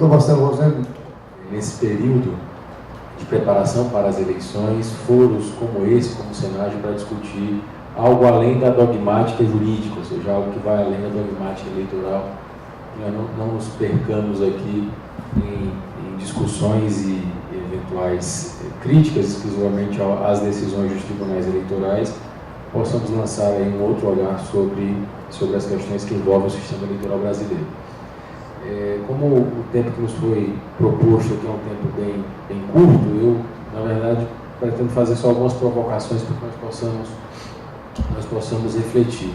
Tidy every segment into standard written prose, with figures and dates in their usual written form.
Doutor Marcelo Rosendo, nesse período de preparação para as eleições, foros como esse, como o Senado, para discutir algo além da dogmática jurídica, ou seja, algo que vai além da dogmática eleitoral, que nós não nos percamos aqui em discussões e eventuais críticas exclusivamente às decisões dos tribunais eleitorais, possamos lançar aí um outro olhar sobre as questões que envolvem o sistema eleitoral brasileiro. Como o tempo que nos foi proposto aqui é um tempo bem curto, eu, na verdade, pretendo fazer só algumas provocações para que nós possamos refletir.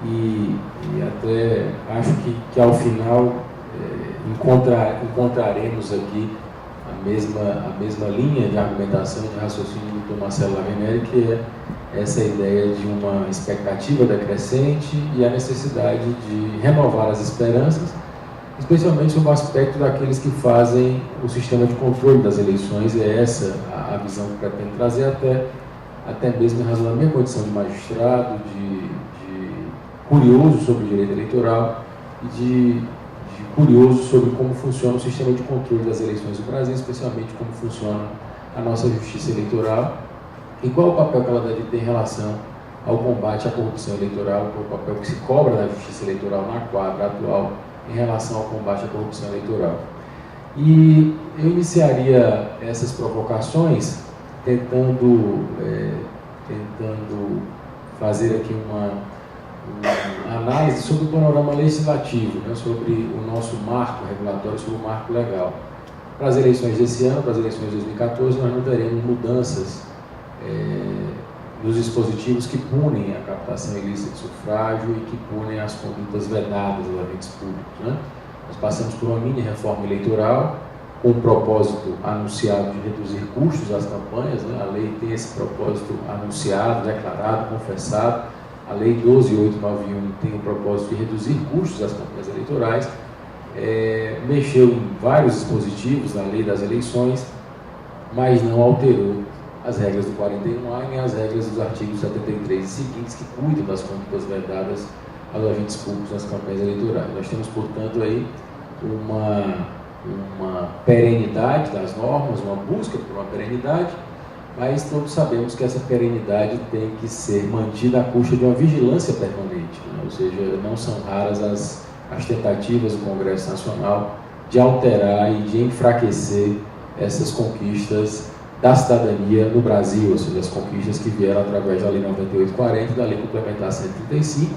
E até acho que ao final encontraremos aqui a mesma linha de argumentação, de raciocínio do Dr. Marcelo Lavinelli, que é essa ideia de uma expectativa decrescente e a necessidade de renovar as esperanças, especialmente sob o aspecto daqueles que fazem o sistema de controle das eleições. E é essa a visão que pretendo trazer, até mesmo em razão da minha condição de magistrado, de curioso sobre o direito eleitoral e de curioso sobre como funciona o sistema de controle das eleições do Brasil, especialmente como funciona a nossa justiça eleitoral e qual o papel que ela deve ter em relação ao combate à corrupção eleitoral, qual o papel que se cobra da justiça eleitoral na quadra atual em relação ao combate à corrupção eleitoral. E eu iniciaria essas provocações tentando fazer aqui uma análise sobre o panorama legislativo, né, sobre o nosso marco regulatório, sobre o marco legal. Para as eleições desse ano, para as eleições de 2014, nós não teremos mudanças nos dispositivos que punem a captação ilícita de sufrágio e que punem as condutas vedadas dos agentes públicos, né? Nós passamos por uma mini reforma eleitoral com o propósito anunciado de reduzir custos das campanhas, né? A lei tem esse propósito anunciado, declarado, confessado. A Lei 12.891 tem o propósito de reduzir custos das campanhas eleitorais, mexeu em vários dispositivos na lei das eleições, mas não alterou as regras do 41A nem as regras dos artigos 73 e seguintes que cuidam das condutas vedadas aos agentes públicos nas campanhas eleitorais. Nós temos, portanto, aí uma perenidade das normas, uma busca por uma perenidade, mas todos sabemos que essa perenidade tem que ser mantida à custa de uma vigilância permanente, né? Ou seja, não são raras as tentativas do Congresso Nacional de alterar e de enfraquecer essas conquistas da cidadania no Brasil, ou seja, as conquistas que vieram através da Lei 9840 e da Lei Complementar 135.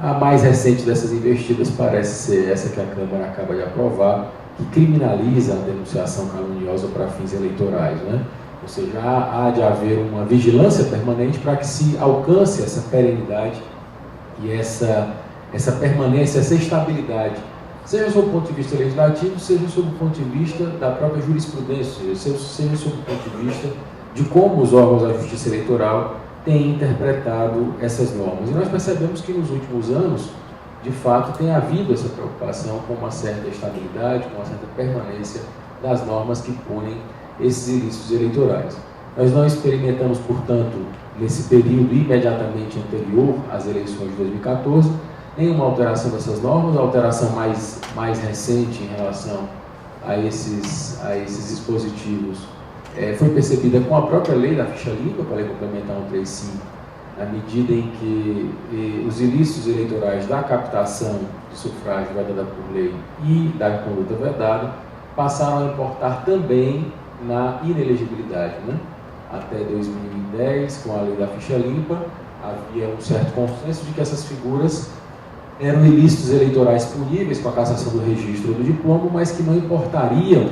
A mais recente dessas investidas parece ser essa que a Câmara acaba de aprovar, que criminaliza a denunciação caluniosa para fins eleitorais, né? Ou seja, há de haver uma vigilância permanente para que se alcance essa perenidade e essa permanência, essa estabilidade, seja sob o ponto de vista legislativo, seja sob o ponto de vista da própria jurisprudência, seja sob o ponto de vista de como os órgãos da justiça eleitoral têm interpretado essas normas. E nós percebemos que nos últimos anos, de fato, tem havido essa preocupação com uma certa estabilidade, com uma certa permanência das normas que punem esses ilícitos eleitorais. Nós não experimentamos, portanto, nesse período imediatamente anterior às eleições de 2014, nenhuma alteração dessas normas. A alteração mais recente em relação a esses dispositivos foi percebida com a própria lei da ficha limpa, com a Lei Complementar 135, na medida em que os ilícitos eleitorais da captação de sufrágio vedada por lei e da conduta vedada passaram a importar também na inelegibilidade, né? Até 2010, com a lei da ficha limpa, havia um certo consenso de que essas figuras eram ilícitos eleitorais puníveis com a cassação do registro ou do diploma, mas que não importariam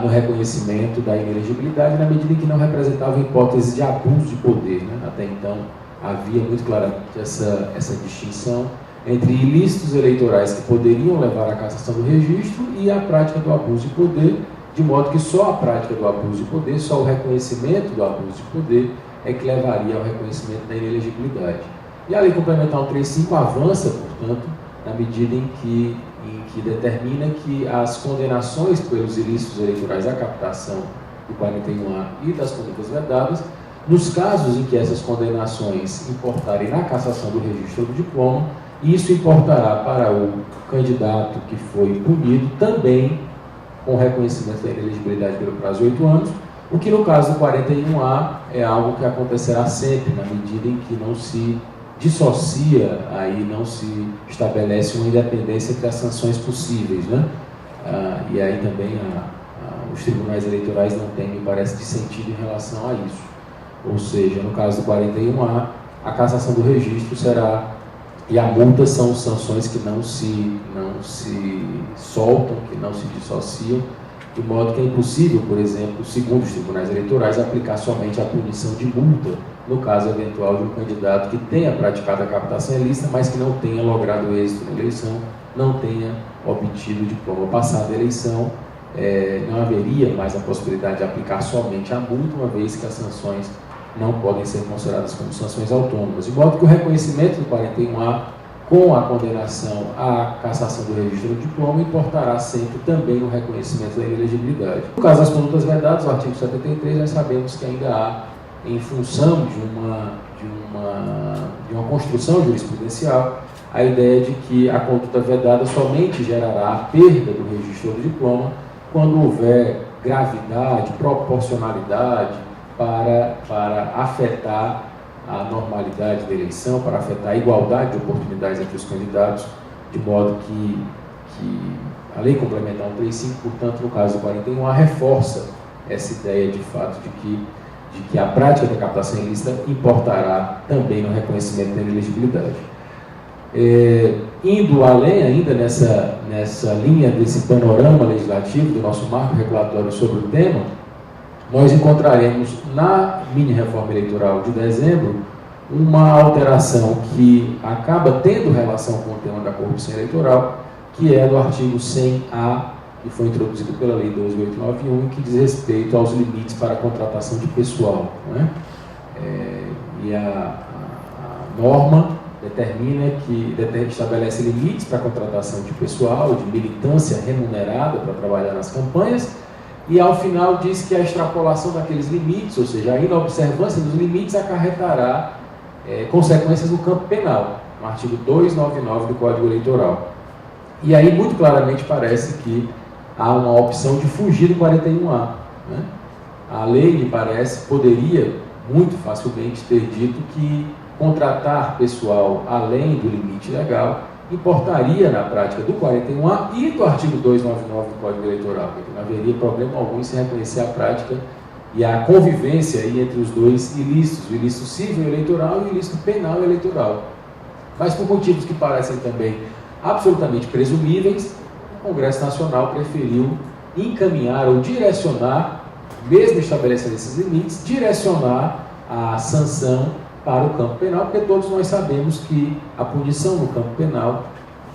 no reconhecimento da inelegibilidade, na medida em que não representavam hipótese de abuso de poder, né? Até então havia muito claramente essa distinção entre ilícitos eleitorais que poderiam levar à cassação do registro e a prática do abuso de poder, de modo que só a prática do abuso de poder, só o reconhecimento do abuso de poder é que levaria ao reconhecimento da inelegibilidade. E a Lei Complementar 135 avança, portanto, na medida em que determina que as condenações pelos ilícitos eleitorais da captação do 41A e das condutas vedadas, nos casos em que essas condenações importarem na cassação do registro ou do diploma, Isso importará para o candidato que foi punido também com reconhecimento da inelegibilidade pelo prazo de 8 anos, o que no caso do 41A é algo que acontecerá sempre, na medida em que não se dissocia, aí não se estabelece uma independência entre as sanções possíveis, né? E aí também os tribunais eleitorais não têm, me parece, dissentido em relação a isso. Ou seja, no caso do 41A, a cassação do registro será, e a multa são sanções que não se soltam, que não se dissociam, de modo que é impossível, por exemplo, segundo os tribunais eleitorais, aplicar somente a punição de multa no caso eventual de um candidato que tenha praticado a captação ilícita, mas que não tenha logrado êxito na eleição, não tenha obtido o diploma passado a eleição. Não haveria mais a possibilidade de aplicar somente a multa, uma vez que as sanções não podem ser consideradas como sanções autônomas. De modo que o reconhecimento do 41A, com a condenação à cassação do registro do diploma, importará sempre também o reconhecimento da inelegibilidade. No caso das condutas vedadas, o artigo 73, nós sabemos que ainda há, em função de uma construção jurisprudencial, a ideia de que a conduta vedada somente gerará a perda do registro do diploma quando houver gravidade, proporcionalidade para afetar a normalidade da eleição, para afetar a igualdade de oportunidades entre os candidatos, de modo que a Lei Complementar 135, portanto, no caso do 41A, reforça essa ideia de fato de que a prática da captação ilícita importará também no reconhecimento da inelegibilidade. Indo além ainda nessa linha desse panorama legislativo do nosso marco regulatório sobre o tema, nós encontraremos na mini-reforma eleitoral de dezembro uma alteração que acaba tendo relação com o tema da corrupção eleitoral, que é do artigo 100A, que foi introduzido pela Lei 12.891, que diz respeito aos limites para a contratação de pessoal, né? E a norma estabelece limites para a contratação de pessoal, de militância remunerada para trabalhar nas campanhas, e ao final diz que a extrapolação daqueles limites, ou seja, a inobservância dos limites, acarretará consequências no campo penal, no artigo 299 do Código Eleitoral. E aí, muito claramente, parece que há uma opção de fugir do 41A, né? A lei, me parece, poderia muito facilmente ter dito que contratar pessoal além do limite legal importaria na prática do 41A e do artigo 299 do Código Eleitoral, porque não haveria problema algum em se reconhecer a prática e a convivência aí entre os dois ilícitos, o ilícito civil eleitoral e o ilícito penal eleitoral. Mas por motivos que parecem também absolutamente presumíveis, o Congresso Nacional preferiu encaminhar ou direcionar, mesmo estabelecendo esses limites, direcionar a sanção para o campo penal, porque todos nós sabemos que a punição no campo penal,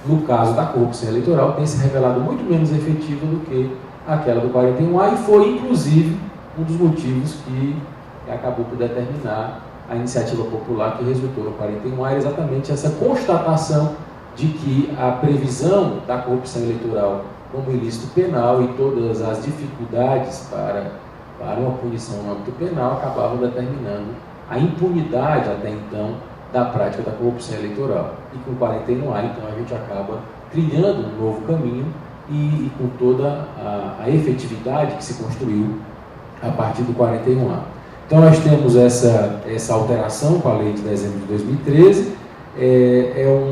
no caso da corrupção eleitoral, tem se revelado muito menos efetiva do que aquela do 41A, e foi, inclusive, um dos motivos que acabou por determinar a iniciativa popular que resultou no 41A, era exatamente essa constatação de que a previsão da corrupção eleitoral como ilícito penal e todas as dificuldades para uma punição no âmbito penal acabavam determinando a impunidade até então da prática da corrupção eleitoral. E com o 41A, então, a gente acaba trilhando um novo caminho e com toda a efetividade que se construiu a partir do 41A. Então, nós temos essa alteração com a lei de dezembro de 2013,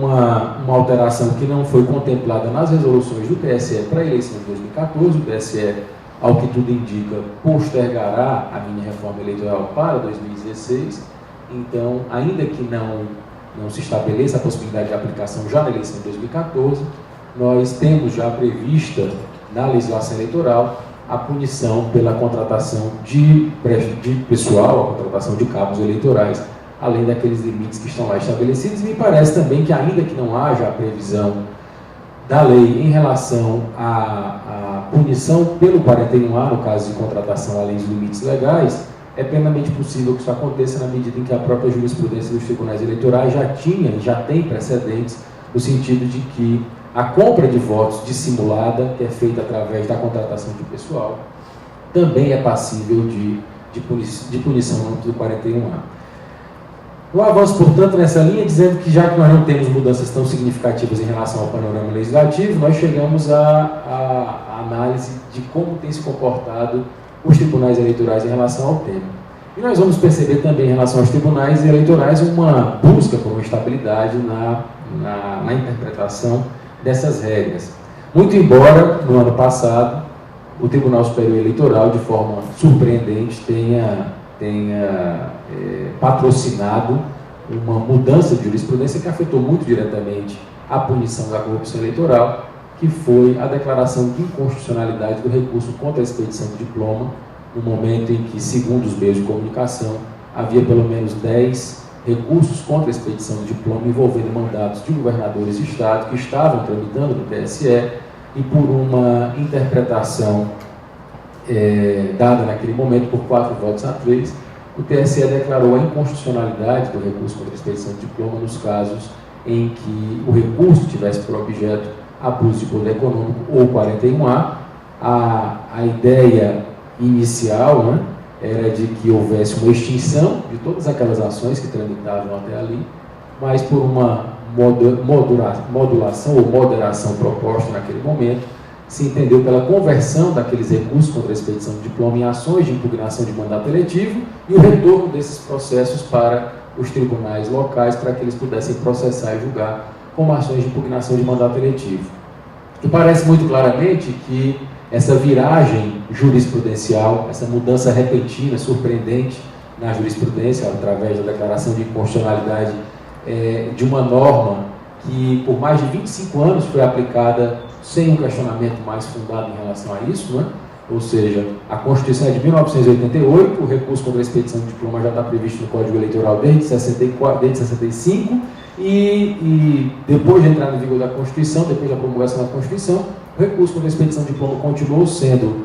uma alteração que não foi contemplada nas resoluções do TSE para a eleição de 2014, o TSE, ao que tudo indica, postergará a mini-reforma eleitoral para 2016, então, ainda que não se estabeleça a possibilidade de aplicação já na eleição de 2014, nós temos já prevista na legislação eleitoral a punição pela contratação de pessoal, a contratação de cabos eleitorais, além daqueles limites que estão lá estabelecidos. E me parece também que, ainda que não haja a previsão da lei em relação à punição pelo 41A, no caso de contratação além dos limites legais, é plenamente possível que isso aconteça na medida em que a própria jurisprudência dos tribunais eleitorais já tem precedentes, no sentido de que a compra de votos dissimulada, que é feita através da contratação de pessoal, também é passível de punição no âmbito do 41A. Um avanço, portanto, nessa linha, dizendo que já que nós não temos mudanças tão significativas em relação ao panorama legislativo, nós chegamos à análise de como tem se comportado os tribunais eleitorais em relação ao tema. E nós vamos perceber também, em relação aos tribunais eleitorais, uma busca por uma estabilidade na interpretação dessas regras. Muito embora, no ano passado, o Tribunal Superior Eleitoral, de forma surpreendente, tenha patrocinado uma mudança de jurisprudência que afetou muito diretamente a punição da corrupção eleitoral, que foi a declaração de inconstitucionalidade do recurso contra a expedição de diploma, no momento em que, segundo os meios de comunicação, havia pelo menos 10 recursos contra a expedição de diploma envolvendo mandatos de governadores de estado que estavam tramitando no TSE, e por uma interpretação dada naquele momento por 4 votos a 3, o TSE declarou a inconstitucionalidade do recurso contra a expedição de diploma nos casos em que o recurso tivesse por objeto abuso de poder econômico ou 41A. A ideia inicial, né, era de que houvesse uma extinção de todas aquelas ações que tramitavam até ali, mas por uma modulação ou moderação proposta naquele momento, se entendeu pela conversão daqueles recursos contra a expedição de diploma em ações de impugnação de mandato eletivo e o retorno desses processos para os tribunais locais para que eles pudessem processar e julgar como ações de impugnação de mandato eletivo. E parece muito claramente que essa viragem jurisprudencial, essa mudança repentina, surpreendente na jurisprudência, através da declaração de inconstitucionalidade de uma norma que por mais de 25 anos foi aplicada sem um questionamento mais fundado em relação a isso, né? Ou seja, a Constituição é de 1988, o recurso contra a expedição de diploma já está previsto no Código Eleitoral desde 65, e depois de entrar no vigor da Constituição, depois da promulgação da Constituição, o recurso contra a expedição de diploma continuou sendo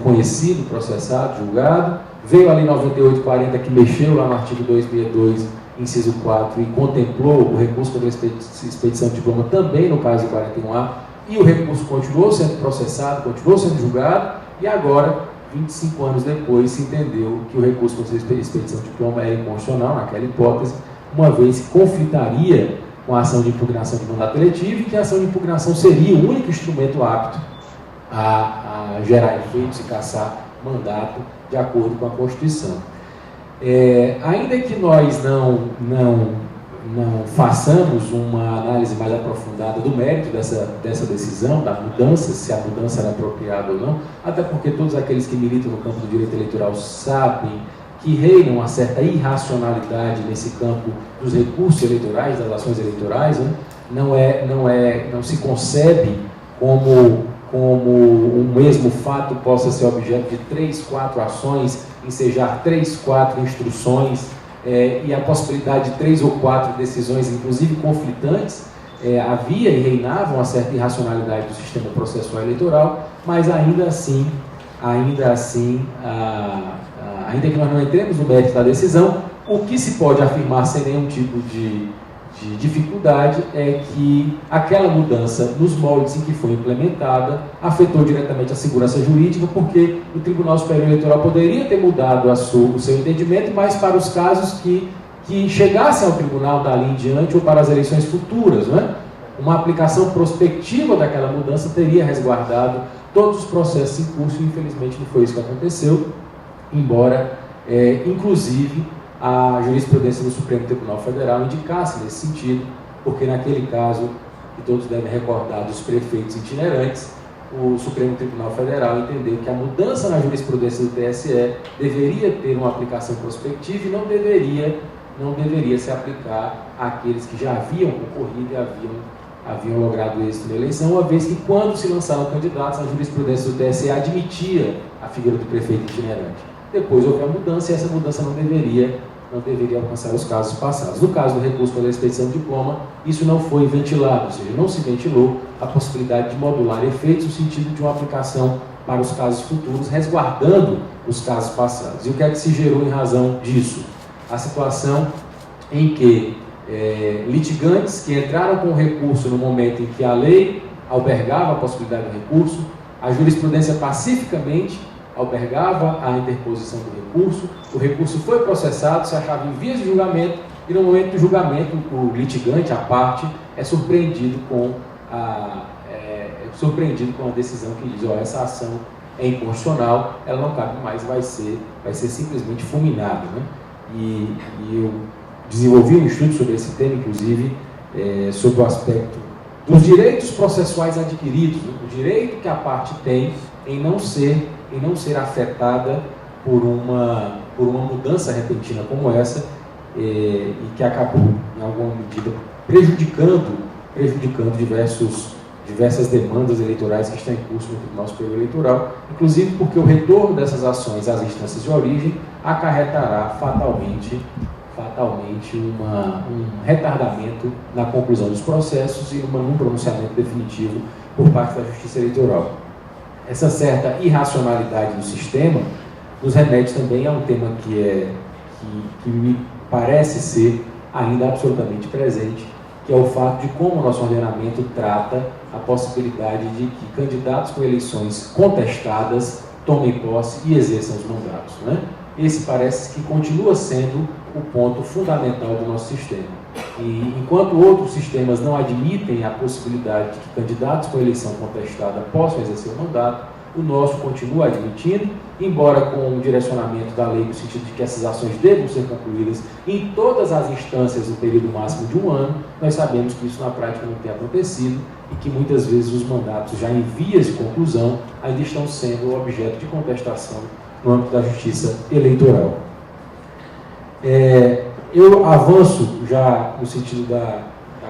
conhecido, processado, julgado. Veio a Lei 9840, que mexeu lá no artigo 262, inciso 4, e contemplou o recurso contra a expedição de diploma também no caso de 41A, e o recurso continuou sendo processado, continuou sendo julgado, e agora, 25 anos depois, se entendeu que o recurso contra a expedição de diploma era inconstitucional naquela hipótese, uma vez que conflitaria com a ação de impugnação de mandato eletivo, e que a ação de impugnação seria o único instrumento apto a gerar efeitos e cassar mandato de acordo com a Constituição. Ainda que nós não façamos uma análise mais aprofundada do mérito dessa decisão, da mudança, se a mudança era apropriada ou não, até porque todos aqueles que militam no campo do direito eleitoral sabem que reina uma certa irracionalidade nesse campo dos recursos eleitorais, das ações eleitorais, né? Não se concebe como um mesmo fato possa ser objeto de 3, 4 ações, ensejar 3, 4 instruções, e a possibilidade de 3 ou 4 decisões, inclusive conflitantes. Havia e reinava uma certa irracionalidade do sistema processual eleitoral, mas ainda que nós não entremos no mérito da decisão, o que se pode afirmar sem nenhum tipo de dificuldade é que aquela mudança nos moldes em que foi implementada afetou diretamente a segurança jurídica, porque o Tribunal Superior Eleitoral poderia ter mudado o seu entendimento, mas para os casos que chegassem ao tribunal dali em diante ou para as eleições futuras, né? Uma aplicação prospectiva daquela mudança teria resguardado todos os processos em curso, e infelizmente não foi isso que aconteceu, embora, inclusive, a jurisprudência do Supremo Tribunal Federal indicasse nesse sentido, porque naquele caso, que todos devem recordar dos prefeitos itinerantes, o Supremo Tribunal Federal entendeu que a mudança na jurisprudência do TSE deveria ter uma aplicação prospectiva e não deveria se aplicar àqueles que já haviam concorrido e haviam logrado êxito na eleição, uma vez que quando se lançaram candidatos, a jurisprudência do TSE admitia a figura do prefeito itinerante. Depois houve a mudança, e essa mudança não deveria alcançar os casos passados. No caso do recurso contra a expedição de diploma, isso não foi ventilado, ou seja, não se ventilou a possibilidade de modular efeitos no sentido de uma aplicação para os casos futuros, resguardando os casos passados. E o que é que se gerou em razão disso? A situação em que litigantes que entraram com o recurso no momento em que a lei albergava a possibilidade do recurso, a jurisprudência pacificamente albergava a interposição do recurso, o recurso foi processado, se achava em vias de julgamento, e no momento do julgamento, o litigante, a parte, é surpreendido com a decisão que diz: essa ação é inconstitucional, ela não cabe mais, vai ser simplesmente fulminada, né? E eu desenvolvi um estudo sobre esse tema, inclusive, sobre o aspecto dos direitos processuais adquiridos, né? O direito que a parte tem em não ser afetada por uma mudança repentina como essa, e que acabou, em alguma medida, prejudicando diversas demandas eleitorais que estão em curso no Tribunal Superior Eleitoral, inclusive porque o retorno dessas ações às instâncias de origem acarretará fatalmente um retardamento na conclusão dos processos e num pronunciamento definitivo por parte da Justiça Eleitoral. Essa certa irracionalidade do sistema nos remete também a um tema que me parece ser ainda absolutamente presente, que é o fato de como o nosso ordenamento trata a possibilidade de que candidatos com eleições contestadas tomem posse e exerçam os mandatos, né? Esse parece que continua sendo o ponto fundamental do nosso sistema. E enquanto outros sistemas não admitem a possibilidade de que candidatos com eleição contestada possam exercer o mandato, o nosso continua admitindo, embora com um direcionamento da lei no sentido de que essas ações devam ser concluídas em todas as instâncias no período máximo de um ano. Nós sabemos que isso na prática não tem acontecido e que muitas vezes os mandatos já em vias de conclusão ainda estão sendo objeto de contestação no âmbito da Justiça Eleitoral. Eu avanço já no sentido da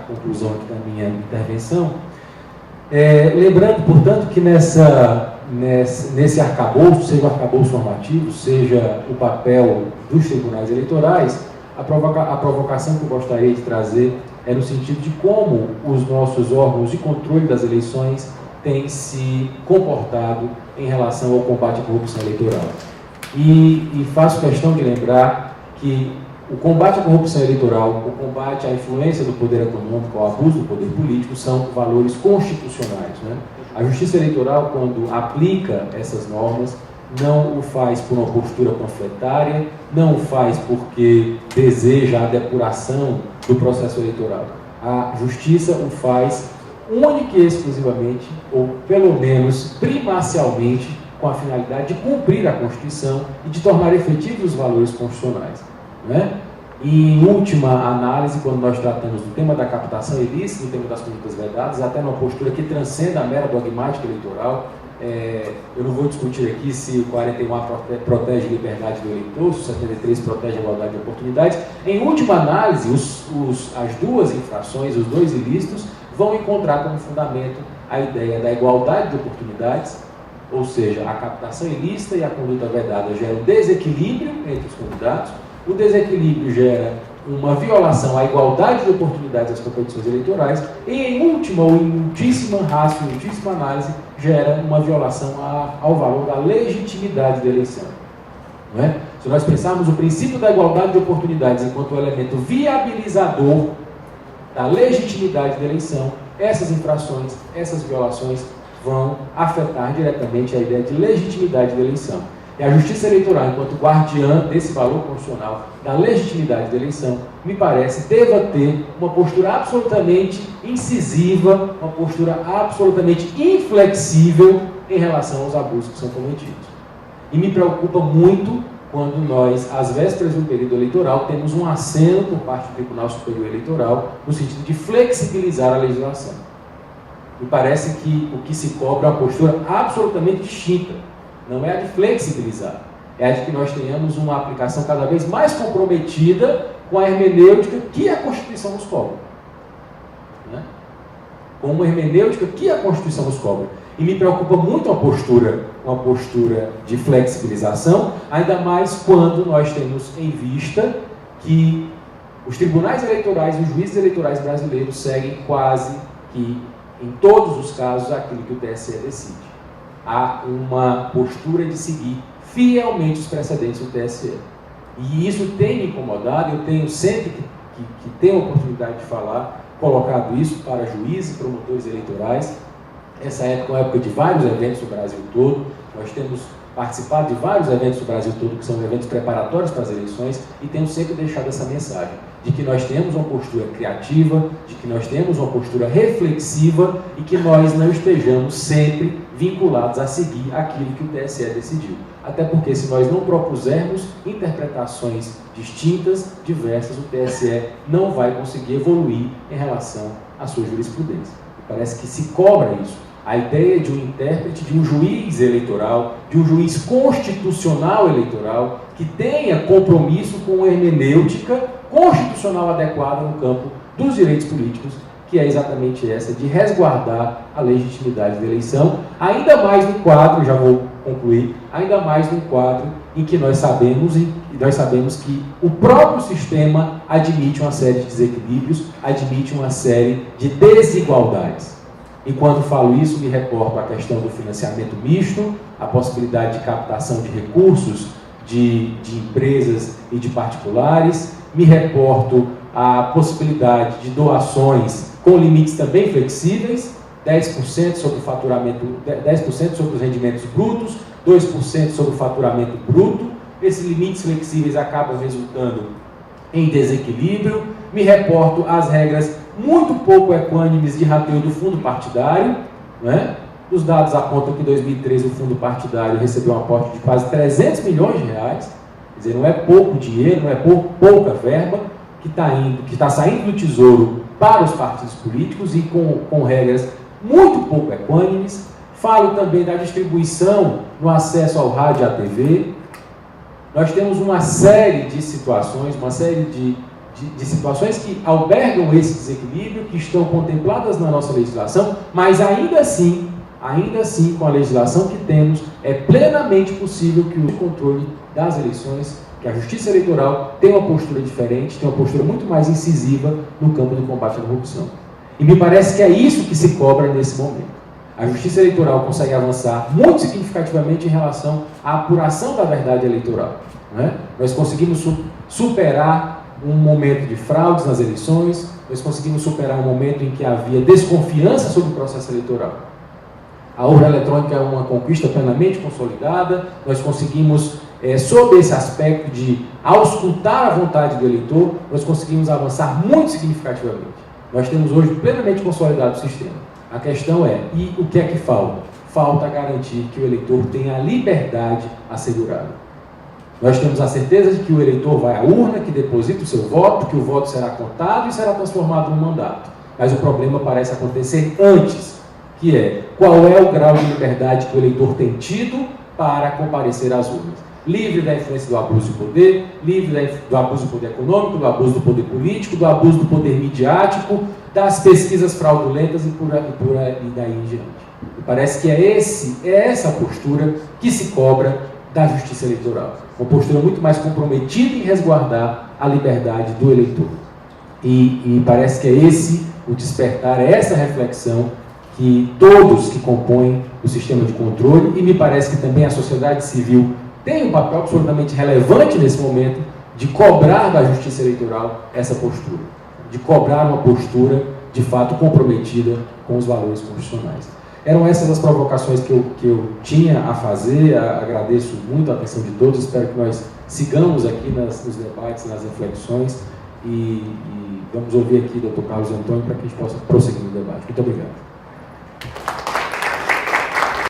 conclusão aqui da minha intervenção, lembrando, portanto, que nesse arcabouço, seja o arcabouço normativo, seja o papel dos tribunais eleitorais, a provocação que eu gostaria de trazer é no sentido de como os nossos órgãos de controle das eleições têm se comportado em relação ao combate à corrupção eleitoral. E faço questão de lembrar que o combate à corrupção eleitoral, o combate à influência do poder econômico, ao abuso do poder político, são valores constitucionais, né? A Justiça Eleitoral, quando aplica essas normas, não o faz por uma postura panfletária, não o faz porque deseja a depuração do processo eleitoral. A Justiça o faz única e exclusivamente, ou pelo menos primacialmente, com a finalidade de cumprir a Constituição e de tornar efetivos os valores constitucionais, né? E, em última análise, quando nós tratamos do tema da captação ilícita, do tema das condutas vedadas, até numa postura que transcenda a mera dogmática eleitoral, eu não vou discutir aqui se o 41 protege a liberdade do eleitor, se o 73 protege a igualdade de oportunidades. Em última análise, as duas infrações, os dois ilícitos, vão encontrar como fundamento a ideia da igualdade de oportunidades, ou seja, a captação ilícita e a conduta vedada geram desequilíbrio entre os candidatos. O desequilíbrio gera uma violação à igualdade de oportunidades das competições eleitorais e, em última ou em ultíssima ratio, em ultíssima análise, gera uma violação ao valor da legitimidade da eleição. Não é? Se nós pensarmos o princípio da igualdade de oportunidades enquanto elemento viabilizador da legitimidade da eleição, essas infrações, essas violações vão afetar diretamente a ideia de legitimidade da eleição. E a Justiça Eleitoral, enquanto guardiã desse valor constitucional da legitimidade da eleição, me parece, deva ter uma postura absolutamente incisiva, uma postura absolutamente inflexível em relação aos abusos que são cometidos. E me preocupa muito quando nós, às vésperas do período eleitoral, temos um aceno por parte do Tribunal Superior Eleitoral no sentido de flexibilizar a legislação. Me parece que o que se cobra é uma postura absolutamente distinta. Não é a de flexibilizar, é a de que nós tenhamos uma aplicação cada vez mais comprometida com a hermenêutica que a Constituição nos cobra. Né? Com uma hermenêutica que a Constituição nos cobra. E me preocupa muito uma postura de flexibilização, ainda mais quando nós temos em vista que os tribunais eleitorais e os juízes eleitorais brasileiros seguem quase que, em todos os casos, aquilo que o TSE decide. Há uma postura de seguir fielmente os precedentes do TSE. E isso tem me incomodado, eu tenho sempre que tenho a oportunidade de falar, colocado isso para juízes e promotores eleitorais. Essa época é uma época de vários eventos no Brasil todo. Nós temos participado de vários eventos do Brasil todo, que são eventos preparatórios para as eleições, e tenho sempre deixado essa mensagem, de que nós temos uma postura criativa, de que nós temos uma postura reflexiva e que nós não estejamos sempre vinculados a seguir aquilo que o TSE decidiu. Até porque, se nós não propusermos interpretações distintas, diversas, o TSE não vai conseguir evoluir em relação à sua jurisprudência. Parece que se cobra isso. A ideia de um intérprete, de um juiz eleitoral, de um juiz constitucional eleitoral, que tenha compromisso com uma hermenêutica constitucional adequada no campo dos direitos políticos, que é exatamente essa, de resguardar a legitimidade da eleição, ainda mais no quadro, já vou concluir, ainda mais no quadro em que nós sabemos que o próprio sistema admite uma série de desequilíbrios, admite uma série de desigualdades. E quando falo isso, me reporto à questão do financiamento misto, a possibilidade de captação de recursos de empresas e de particulares, me reporto à possibilidade de doações com limites também flexíveis, 10% sobre o faturamento, 10% sobre os rendimentos brutos, 2% sobre o faturamento bruto. Esses limites flexíveis acabam resultando em desequilíbrio. Me reporto às regras muito pouco equânimes de rateio do fundo partidário, né? Os dados apontam que em 2013 o fundo partidário recebeu um aporte de quase 300 milhões de reais, quer dizer, não é pouco dinheiro, não é pouca verba que está saindo do Tesouro para os partidos políticos e com regras muito pouco equânimes. Falo também da distribuição no acesso ao rádio e à TV. Nós temos uma série de situações, de situações que albergam esse desequilíbrio, que estão contempladas na nossa legislação, mas ainda assim, com a legislação que temos, é plenamente possível que o controle das eleições, que a Justiça Eleitoral tenha uma postura diferente, tenha uma postura muito mais incisiva no campo do combate à corrupção. E me parece que é isso que se cobra nesse momento. A Justiça Eleitoral consegue avançar muito significativamente em relação à apuração da verdade eleitoral, né? Nós conseguimos superar um momento de fraudes nas eleições, nós conseguimos superar um momento em que havia desconfiança sobre o processo eleitoral. A urna eletrônica é uma conquista plenamente consolidada, nós conseguimos, sob esse aspecto de auscultar a vontade do eleitor, nós conseguimos avançar muito significativamente. Nós temos hoje plenamente consolidado o sistema. A questão é, e o que é que falta? Falta garantir que o eleitor tenha a liberdade assegurada. Nós temos a certeza de que o eleitor vai à urna, que deposita o seu voto, que o voto será contado e será transformado num mandato. Mas o problema parece acontecer antes, que é qual é o grau de liberdade que o eleitor tem tido para comparecer às urnas. Livre da influência do abuso de poder, livre do abuso do poder econômico, do abuso do poder político, do abuso do poder midiático, das pesquisas fraudulentas e daí em diante. E parece que é essa postura que se cobra da Justiça Eleitoral. Uma postura muito mais comprometida em resguardar a liberdade do eleitor. E parece que é esse o despertar, é essa reflexão que todos que compõem o sistema de controle, e me parece que também a sociedade civil tem um papel absolutamente relevante nesse momento de cobrar da Justiça Eleitoral essa postura, de cobrar uma postura de fato comprometida com os valores constitucionais. Eram essas as provocações que eu tinha a fazer. Agradeço muito a atenção de todos, espero que nós sigamos aqui nos debates, nas reflexões, e vamos ouvir aqui o Dr. Carlos Antônio para que a gente possa prosseguir no debate. Muito obrigado.